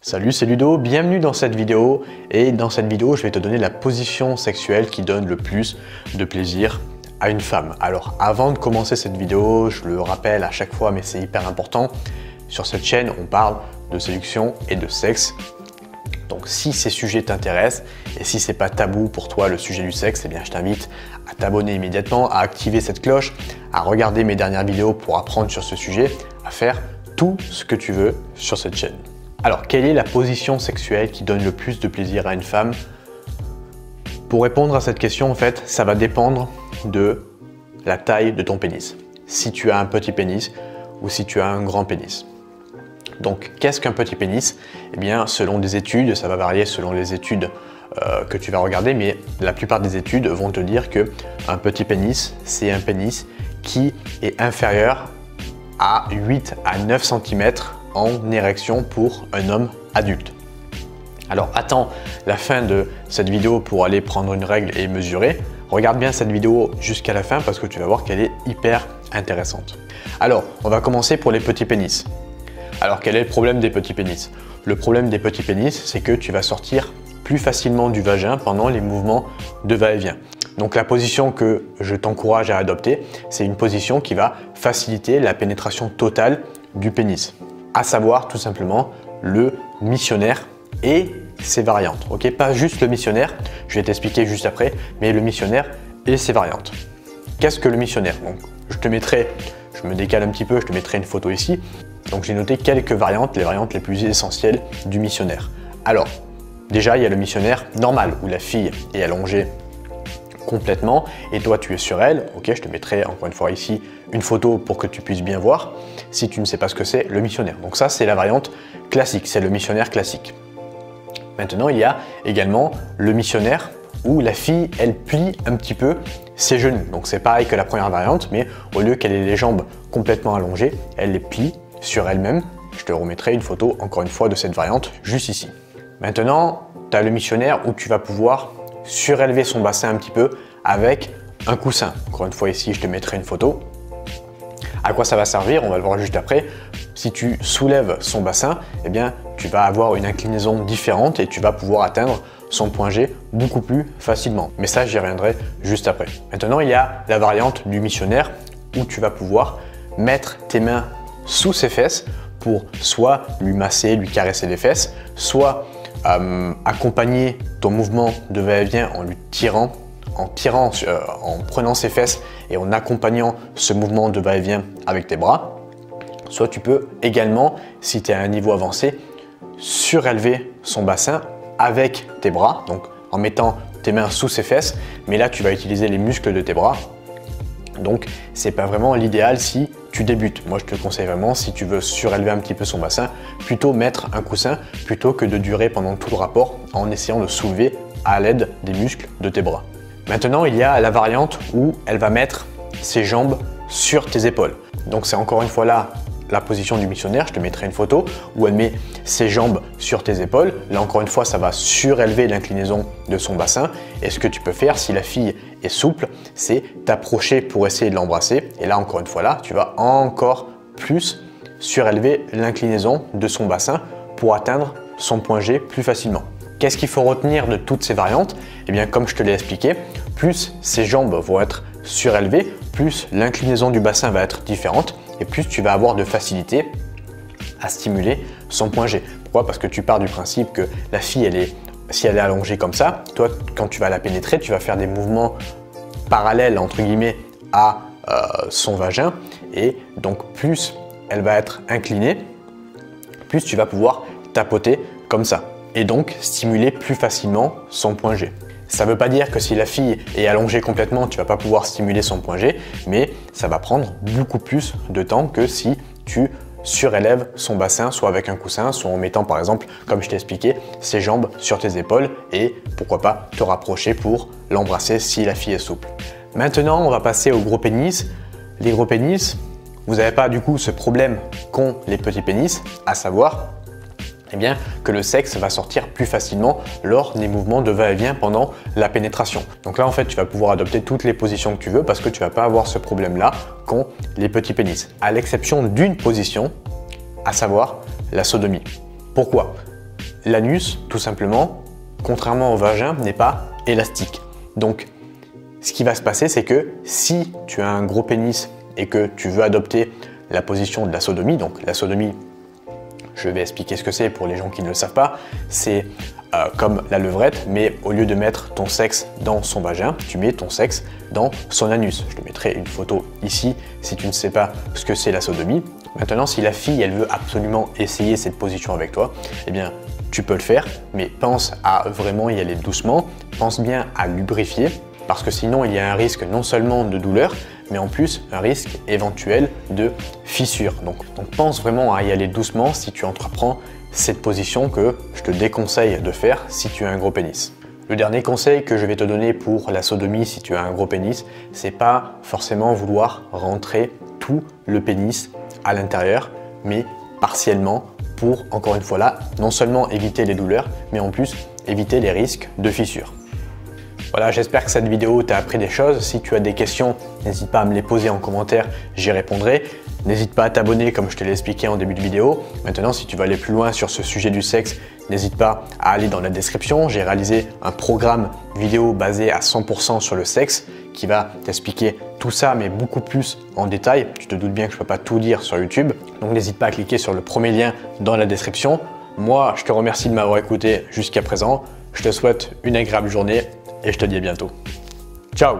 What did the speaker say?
Salut, c'est Ludo, bienvenue dans cette vidéo. Et dans cette vidéo, je vais te donner la position sexuelle qui donne le plus de plaisir à une femme. Alors avant de commencer cette vidéo, je le rappelle à chaque fois, mais c'est hyper important, sur cette chaîne, on parle de séduction et de sexe. Donc si ces sujets t'intéressent et si c'est pas tabou pour toi le sujet du sexe, eh bien je t'invite à t'abonner immédiatement, à activer cette cloche, à regarder mes dernières vidéos pour apprendre sur ce sujet, à faire tout ce que tu veux sur cette chaîne. Alors, quelle est la position sexuelle qui donne le plus de plaisir à une femme? Pour répondre à cette question, en fait, ça va dépendre de la taille de ton pénis. Si tu as un petit pénis ou si tu as un grand pénis. Donc, qu'est-ce qu'un petit pénis? Eh bien, selon des études, ça va varier selon les études que tu vas regarder, mais la plupart des études vont te dire qu'un petit pénis, c'est un pénis qui est inférieur à 8 à 9 cm en érection pour un homme adulte. Alors attends la fin de cette vidéo pour aller prendre une règle et mesurer. Regarde bien cette vidéo jusqu'à la fin parce que tu vas voir qu'elle est hyper intéressante. Alors, on va commencer pour les petits pénis. Alors, quel est le problème des petits pénis? Le problème des petits pénis, c'est que tu vas sortir plus facilement du vagin pendant les mouvements de va-et-vient. Donc la position que je t'encourage à adopter, c'est une position qui va faciliter la pénétration totale du pénis. À savoir tout simplement le missionnaire et ses variantes. Ok, pas juste le missionnaire, je vais t'expliquer juste après, mais le missionnaire et ses variantes. Qu'est-ce que le missionnaire? Donc, je me décale un petit peu, je te mettrai une photo ici. Donc j'ai noté quelques variantes, les variantes les plus essentielles du missionnaire. Alors, déjà il y a le missionnaire normal où la fille est allongée complètement et toi tu es sur elle. Ok, je te mettrai encore une fois ici une photo pour que tu puisses bien voir si tu ne sais pas ce que c'est le missionnaire. Donc ça c'est la variante classique, c'est le missionnaire classique. Maintenant il y a également le missionnaire où la fille elle plie un petit peu ses genoux. Donc c'est pareil que la première variante, mais au lieu qu'elle ait les jambes complètement allongées, elle les plie sur elle-même. Je te remettrai une photo encore une fois de cette variante juste ici. Maintenant tu as le missionnaire où tu vas pouvoir surélever son bassin un petit peu avec un coussin. Encore une fois ici, je te mettrai une photo. À quoi ça va servir? On va le voir juste après. Si tu soulèves son bassin, eh bien, tu vas avoir une inclinaison différente et tu vas pouvoir atteindre son point G beaucoup plus facilement. Mais ça, j'y reviendrai juste après. Maintenant, il y a la variante du missionnaire où tu vas pouvoir mettre tes mains sous ses fesses pour soit lui masser, lui caresser les fesses, soit accompagner ton mouvement de va-et-vient en lui tirant, en prenant ses fesses et en accompagnant ce mouvement de va-et-vient avec tes bras. Soit tu peux également, si tu es à un niveau avancé, surélever son bassin avec tes bras, donc en mettant tes mains sous ses fesses, mais là tu vas utiliser les muscles de tes bras. Donc c'est pas vraiment l'idéal si tu débutes. Moi je te conseille vraiment, si tu veux surélever un petit peu son bassin, plutôt mettre un coussin plutôt que de durer pendant tout le rapport en essayant de soulever à l'aide des muscles de tes bras. Maintenant il y a la variante où elle va mettre ses jambes sur tes épaules. Donc c'est encore une fois là la position du missionnaire, je te mettrai une photo où elle met ses jambes sur tes épaules. Là encore une fois, ça va surélever l'inclinaison de son bassin. Et ce que tu peux faire si la fille est souple, c'est t'approcher pour essayer de l'embrasser. Et là encore une fois, là, tu vas encore plus surélever l'inclinaison de son bassin pour atteindre son point G plus facilement. Qu'est-ce qu'il faut retenir de toutes ces variantes? Eh bien, comme je te l'ai expliqué, plus ses jambes vont être surélevées, plus l'inclinaison du bassin va être différente et plus tu vas avoir de facilité à stimuler son point G. Pourquoi? Parce que tu pars du principe que la fille, si elle est allongée comme ça, toi, quand tu vas la pénétrer, tu vas faire des mouvements parallèles, entre guillemets, à son vagin. Et donc, plus elle va être inclinée, plus tu vas pouvoir tapoter comme ça. Et donc, stimuler plus facilement son point G. Ça ne veut pas dire que si la fille est allongée complètement, tu ne vas pas pouvoir stimuler son point G, mais ça va prendre beaucoup plus de temps que si tu surélèves son bassin, soit avec un coussin, soit en mettant par exemple, comme je t'ai expliqué, ses jambes sur tes épaules et pourquoi pas te rapprocher pour l'embrasser si la fille est souple. Maintenant, on va passer au gros pénis. Les gros pénis, vous n'avez pas du coup ce problème qu'ont les petits pénis, à savoir eh bien, que le sexe va sortir plus facilement lors des mouvements de va-et-vient pendant la pénétration. Donc là, en fait, tu vas pouvoir adopter toutes les positions que tu veux parce que tu ne vas pas avoir ce problème-là qu'ont les petits pénis, à l'exception d'une position, à savoir la sodomie. Pourquoi? l'anus, tout simplement, contrairement au vagin, n'est pas élastique. Donc, ce qui va se passer, c'est que si tu as un gros pénis et que tu veux adopter la position de la sodomie, donc la sodomie, je vais expliquer ce que c'est pour les gens qui ne le savent pas, c'est comme la levrette, mais au lieu de mettre ton sexe dans son vagin, tu mets ton sexe dans son anus. Je te mettrai une photo ici si tu ne sais pas ce que c'est la sodomie. Maintenant, si la fille, elle veut absolument essayer cette position avec toi, eh bien, tu peux le faire, mais pense à vraiment y aller doucement, pense bien à lubrifier, parce que sinon, il y a un risque non seulement de douleur, mais en plus, un risque éventuel de fissure. Donc pense vraiment à y aller doucement si tu entreprends cette position que je te déconseille de faire si tu as un gros pénis. Le dernier conseil que je vais te donner pour la sodomie si tu as un gros pénis, c'est pas forcément vouloir rentrer tout le pénis à l'intérieur, mais partiellement pour, encore une fois là, non seulement éviter les douleurs, mais en plus éviter les risques de fissure. Voilà, j'espère que cette vidéo t'a appris des choses. Si tu as des questions, n'hésite pas à me les poser en commentaire, j'y répondrai. N'hésite pas à t'abonner comme je te l'ai expliqué en début de vidéo. Maintenant, si tu veux aller plus loin sur ce sujet du sexe, n'hésite pas à aller dans la description. J'ai réalisé un programme vidéo basé à 100% sur le sexe qui va t'expliquer tout ça, mais beaucoup plus en détail. Tu te doutes bien que je ne peux pas tout dire sur YouTube. Donc n'hésite pas à cliquer sur le premier lien dans la description. Moi, je te remercie de m'avoir écouté jusqu'à présent. Je te souhaite une agréable journée et je te dis à bientôt. Ciao!